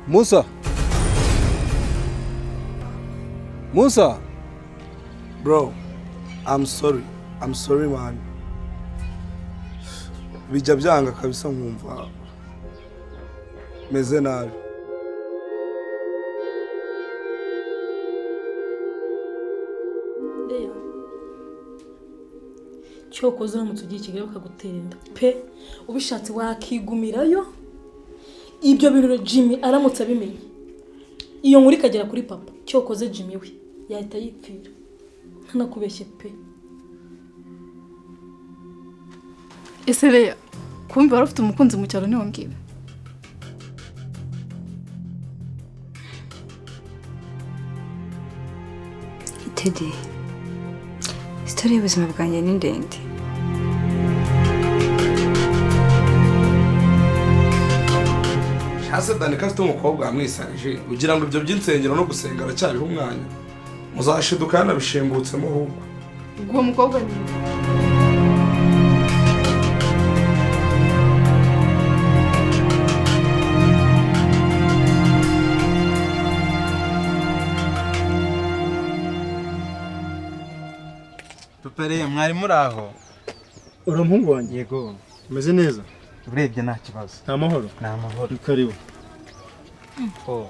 Musa. Musa. Bro, I'm sorry man. Bijya byanga kabisa nkumva meze nabi. Ndeya. Cyokoze uramutse ugiye Kigali bakagutera inda pe ubishatse wakigumirayo. Ibyo bintu Jimmy aramutse abimenye. Iyo nkuri kagera kuri papa cyokoze Jimmy we yahita yipfira. Ntanakubeshye pe. Ese Leya kumbe wari ufite umukunzi mu cyaro ntiyongera. Teddy, story y'ubuzima bwanjye ni ndende. Hase Danika afite umukobwa amwisarije ugira ngo ibyo by'insengero no gusenga aracyariho umwanya. Muzashiduka yanabishimbutsemo ahubwo. Ubwo mukobwa ni Tupere mwari muraho. Uramuhungu wanjye? Yego. Umeze neza? Urebye nta kibazo. Nta mahoro? Nta mahoro. Karibu.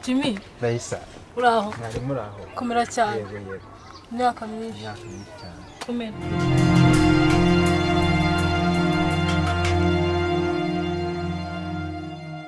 Jimmy. Raysa. Uraho. Mwari muraho. Komera cyane. Yego. Myaka myinshi. Myaka myinshi cyane. Komera.